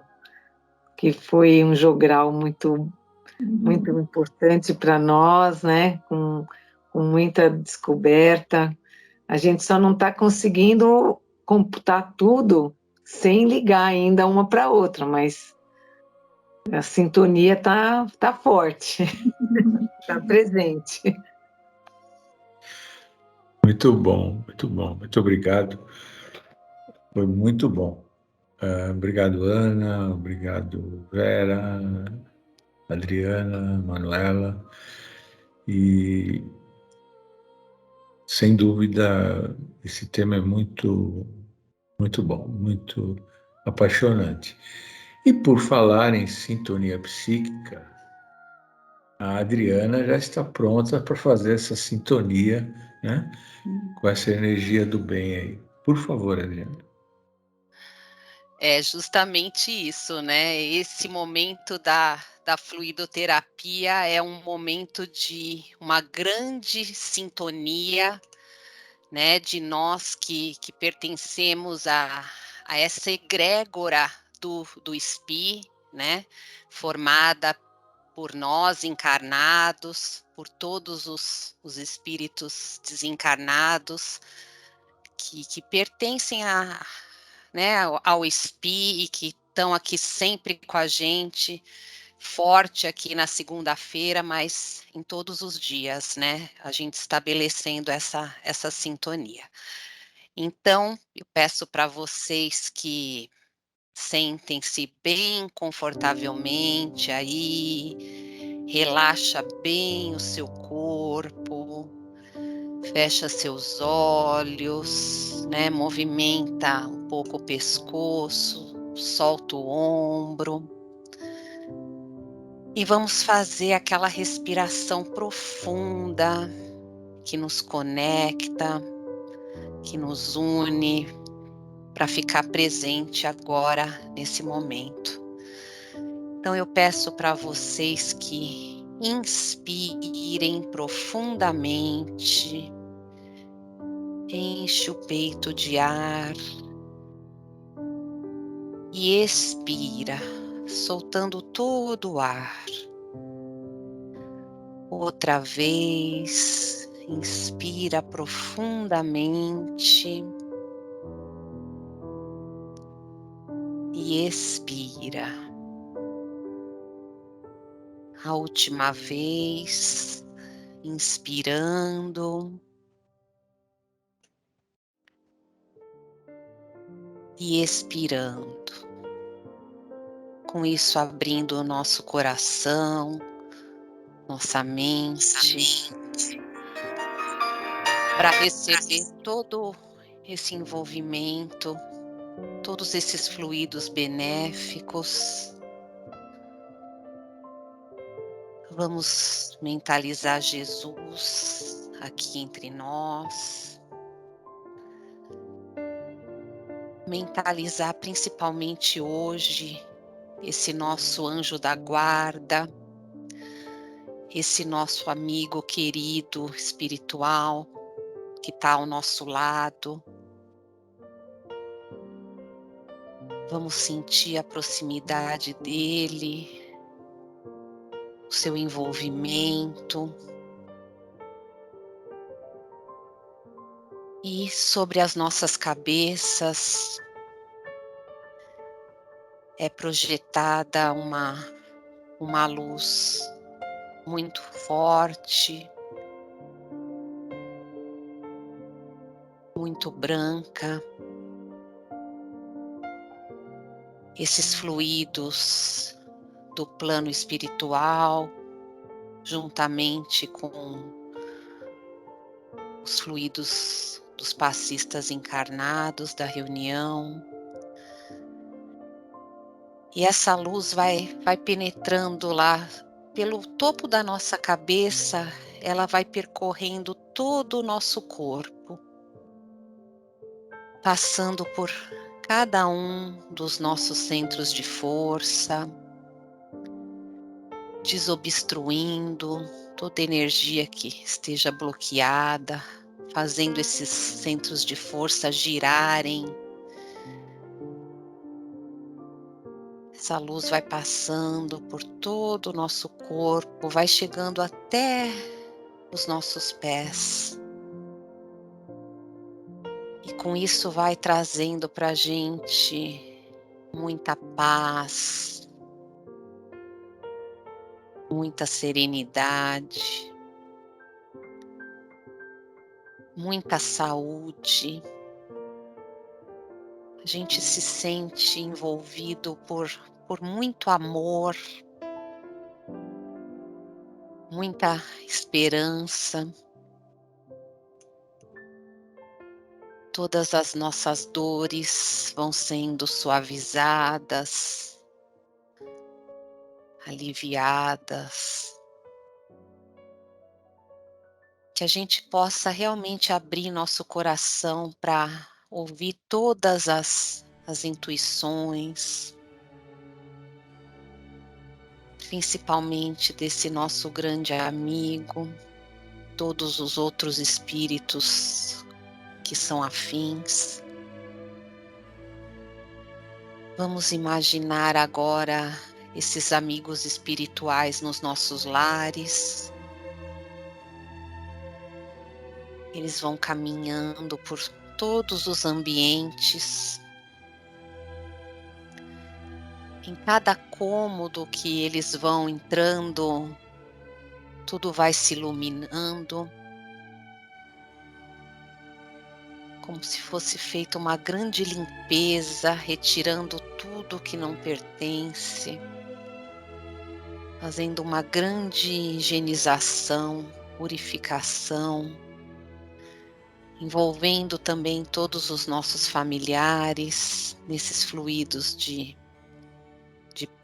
que foi um jogral muito importante para nós, né? Com muita descoberta. A gente só não está conseguindo computar tudo sem ligar ainda uma para a outra, mas a sintonia tá forte, está presente. Muito bom, muito bom. Muito obrigado. Foi muito bom. Obrigado, Ana. Obrigado, Vera, Adriana, Manuela. E, sem dúvida, esse tema é muito, muito bom, muito apaixonante. E por falar em sintonia psíquica, a Adriana já está pronta para fazer essa sintonia, né? Com essa energia do bem aí. Por favor, Adriana. É justamente isso, né? Esse momento da fluidoterapia é um momento de uma grande sintonia, né? De nós que pertencemos a essa egrégora do SPI, né? Formada por nós encarnados, por todos os espíritos desencarnados que pertencem né, ao SPI e que estão aqui sempre com a gente, forte aqui na segunda-feira, mas em todos os dias, né, a gente estabelecendo essa sintonia. Então, eu peço para vocês que sentem-se bem confortavelmente aí, relaxa bem o seu corpo, fecha seus olhos, né? Movimenta um pouco o pescoço, solta o ombro. E vamos fazer aquela respiração profunda que nos conecta, que nos une, para ficar presente agora, nesse momento. Então eu peço para vocês que inspirem profundamente, enche o peito de ar e expira, soltando todo o ar. Outra vez, inspira profundamente e expira. A última vez, inspirando e expirando. Com isso, abrindo o nosso coração, nossa mente, para receber todo esse envolvimento, todos esses fluidos benéficos. Vamos mentalizar Jesus aqui entre nós. mentalizar principalmente hoje esse nosso anjo da guarda, esse nosso amigo querido espiritual que está ao nosso lado. Vamos sentir a proximidade dele, o seu envolvimento. E sobre as nossas cabeças é projetada uma luz muito forte, muito branca. Esses fluidos do plano espiritual, juntamente com os fluidos dos passistas encarnados da reunião. E essa luz vai penetrando lá pelo topo da nossa cabeça, ela vai percorrendo todo o nosso corpo, passando por cada um dos nossos centros de força, desobstruindo toda energia que esteja bloqueada, fazendo esses centros de força girarem. Essa luz vai passando por todo o nosso corpo, vai chegando até os nossos pés. E com isso vai trazendo para a gente muita paz, muita serenidade, muita saúde. A gente se sente envolvido por muito amor, muita esperança. Todas as nossas dores vão sendo suavizadas, aliviadas. Que a gente possa realmente abrir nosso coração para ouvir todas as intuições, principalmente desse nosso grande amigo, todos os outros espíritos que são afins. Vamos imaginar agora esses amigos espirituais nos nossos lares. Eles vão caminhando por todos os ambientes. Em cada cômodo que eles vão entrando, tudo vai se iluminando, como se fosse feita uma grande limpeza, retirando tudo que não pertence, fazendo uma grande higienização, purificação, envolvendo também todos os nossos familiares nesses fluidos de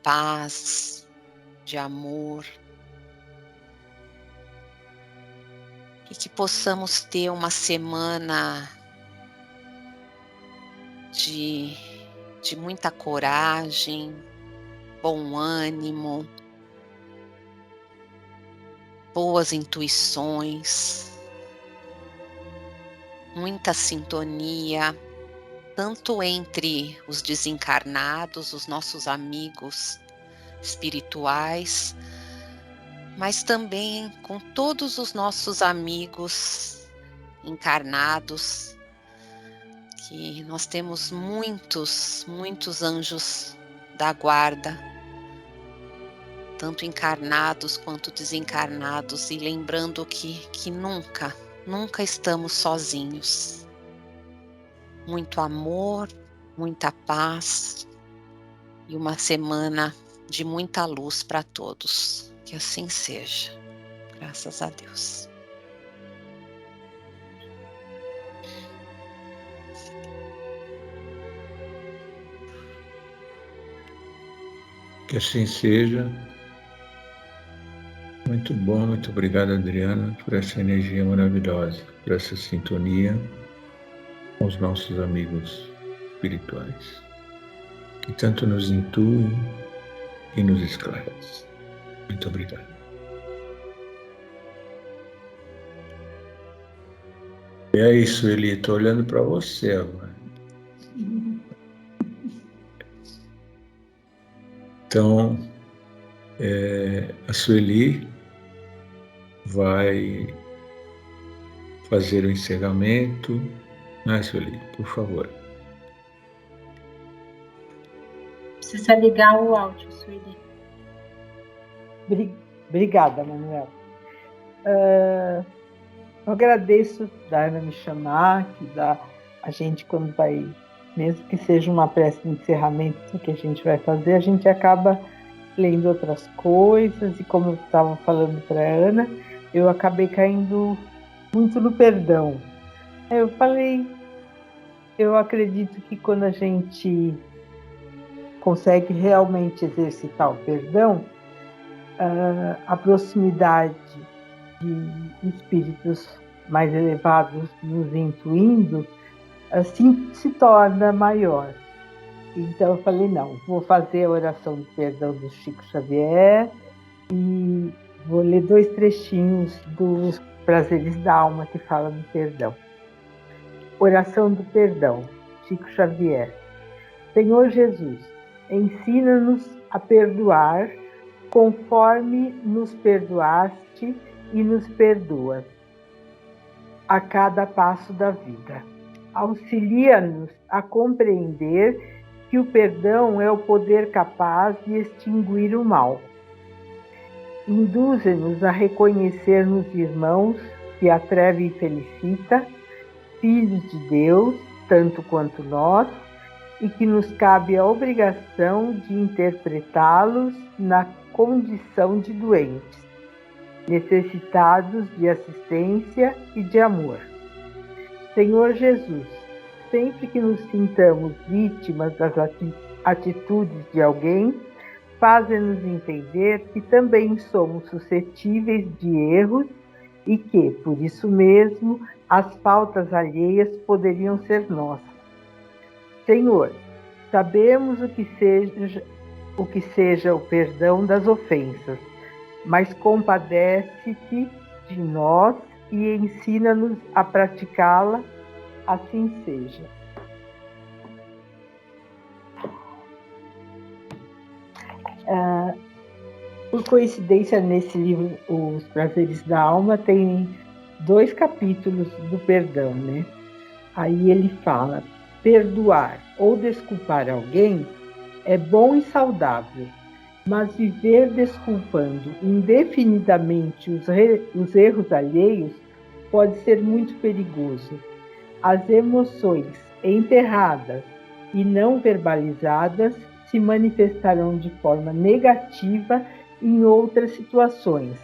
paz, de amor. E que possamos ter uma semana de muita coragem, bom ânimo, boas intuições, muita sintonia, tanto entre os desencarnados, os nossos amigos espirituais, mas também com todos os nossos amigos encarnados, que nós temos muitos anjos da guarda, tanto encarnados quanto desencarnados, e lembrando que nunca estamos sozinhos. Muito amor, muita paz e uma semana de muita luz para todos. Que assim seja. Graças a Deus. Que assim seja. Muito bom, muito obrigado, Adriana, por essa energia maravilhosa, por essa sintonia com os nossos amigos espirituais, que tanto nos intuem e nos esclarecem. Muito obrigado. E é isso, Eli, estou olhando para você agora. Então, a Sueli vai fazer o encerramento. Né, Sueli, por favor. Precisa ligar o áudio, Sueli. Obrigada, Manuel. Eu agradeço da Ana me chamar, que dá a gente, quando vai, mesmo que seja uma prece de encerramento que a gente vai fazer, a gente acaba lendo outras coisas, e como eu estava falando para a Ana, eu acabei caindo muito no perdão. Eu falei, eu acredito que quando a gente consegue realmente exercitar o perdão, a proximidade de espíritos mais elevados nos intuindo, assim se torna maior. Então eu falei, não, vou fazer a oração do perdão do Chico Xavier e vou ler 2 trechinhos dos Prazeres da Alma que fala do perdão. Oração do perdão, Chico Xavier. Senhor Jesus, ensina-nos a perdoar conforme nos perdoaste e nos perdoas a cada passo da vida. Auxilia-nos a compreender que o perdão é o poder capaz de extinguir o mal. Induze-nos a reconhecer nos irmãos que a treve felicita, filhos de Deus, tanto quanto nós, e que nos cabe a obrigação de interpretá-los na condição de doentes, necessitados de assistência e de amor. Senhor Jesus, sempre que nos sintamos vítimas das atitudes de alguém, faze-nos entender que também somos suscetíveis de erros e que, por isso mesmo, as faltas alheias poderiam ser nossas. Senhor, sabemos o que seja o perdão das ofensas, mas compadece-te de nós e ensina-nos a praticá-la, assim seja. Por coincidência, nesse livro, Os Prazeres da Alma, tem 2 capítulos do perdão, né? Aí ele fala, perdoar ou desculpar alguém é bom e saudável, mas viver desculpando indefinidamente os erros alheios pode ser muito perigoso. As emoções enterradas e não verbalizadas se manifestarão de forma negativa em outras situações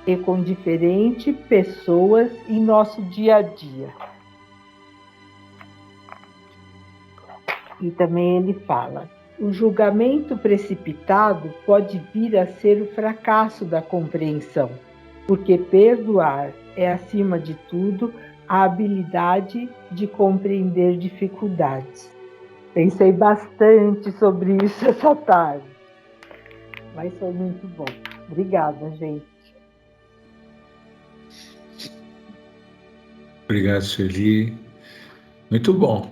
e com diferentes pessoas em nosso dia a dia. E também ele fala, o julgamento precipitado pode vir a ser o fracasso da compreensão, porque perdoar é, acima de tudo, a habilidade de compreender dificuldades. Pensei bastante sobre isso essa tarde, mas foi muito bom. Obrigada, gente. Obrigado, Sueli. Muito bom.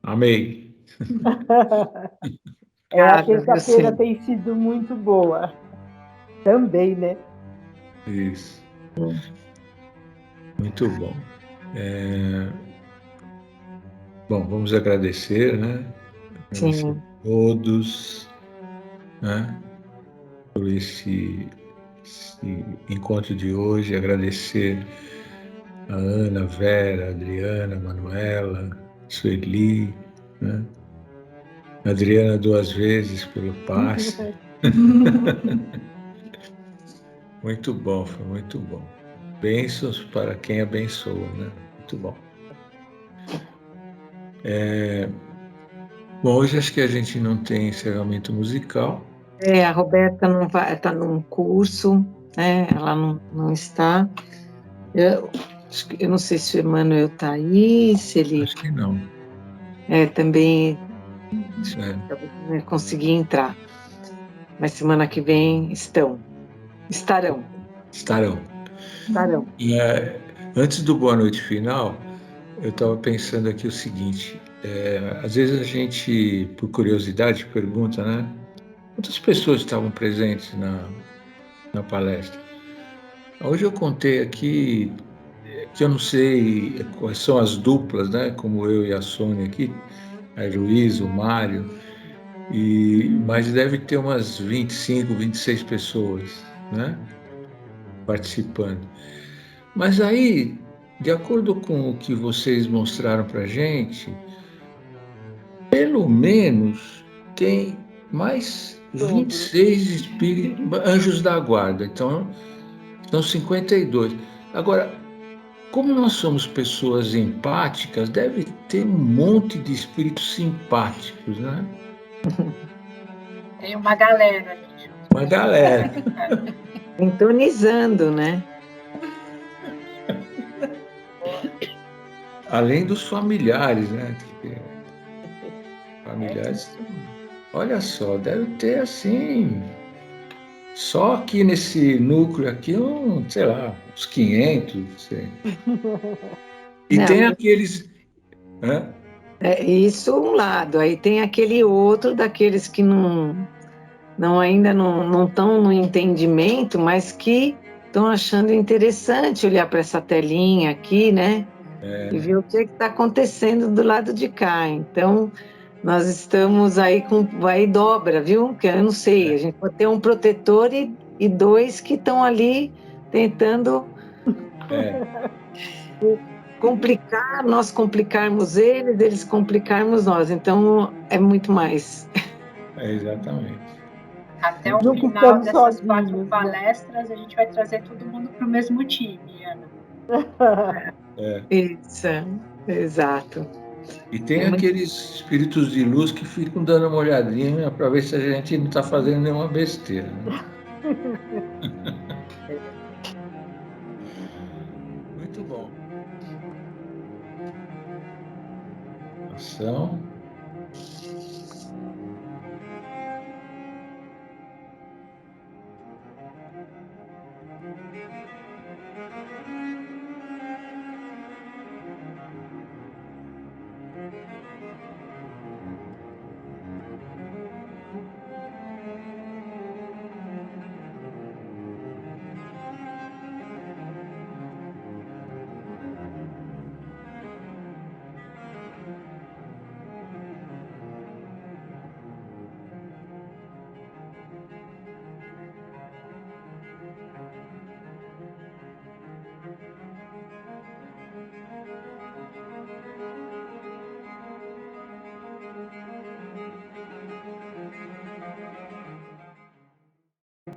Amei. A terça-feira tem sido muito boa. Também, né? Isso. Muito bom. Bom, vamos agradecer, né? Agradecer a todos, né? Por esse encontro de hoje. Agradecer a Ana, a Vera, a Adriana, a Manuela, a Sueli, né? A Adriana 2 vezes pelo passe. Muito bom, foi muito bom. Bênçãos para quem abençoa, né? Muito bom. Bom, hoje acho que a gente não tem encerramento musical. A Roberta não vai, está num curso, né? Ela não está. Eu não sei se o Emmanuel está aí, se ele... Acho que não. também É, consegui entrar. Mas semana que vem estarão. estarão. Estarão. Antes do boa noite final, eu estava pensando aqui o seguinte: às vezes a gente, por curiosidade, pergunta, né? Quantas pessoas estavam presentes na palestra? Hoje eu contei aqui que eu não sei quais são as duplas, né? Como eu e a Sônia aqui, a Heloísa, o Mário, mas deve ter umas 25, 26 pessoas, né? Participando. Mas aí, de acordo com o que vocês mostraram para a gente, pelo menos tem mais 26 espíritos, anjos da guarda. Então, são 52. Agora, como nós somos pessoas empáticas, deve ter um monte de espíritos simpáticos, né? Tem uma galera ali junto. Uma galera. Sintonizando, né? Além dos familiares, né? Familiares. Olha só, deve ter assim. Só aqui nesse núcleo aqui, sei lá, uns 500. Não sei. E Não, tem aqueles. Né? Isso um lado. Aí tem aquele outro daqueles que ainda não estão no entendimento, mas que estão achando interessante olhar para essa telinha aqui, né? E ver o que está acontecendo do lado de cá. Então, nós estamos aí aí dobra, viu? Que eu não sei, a gente pode ter um protetor e dois que estão ali tentando complicar, nós complicarmos eles, eles complicarmos nós. Então, é muito mais. Exatamente. Até Muito o bom. final dessas sozinhos, 4 né? palestras, a gente vai trazer todo mundo para o mesmo time, Ana. Isso, exato. E tem É muito- aqueles espíritos de luz que ficam dando uma olhadinha para ver se a gente não está fazendo nenhuma besteira. Né? Muito bom. Ação.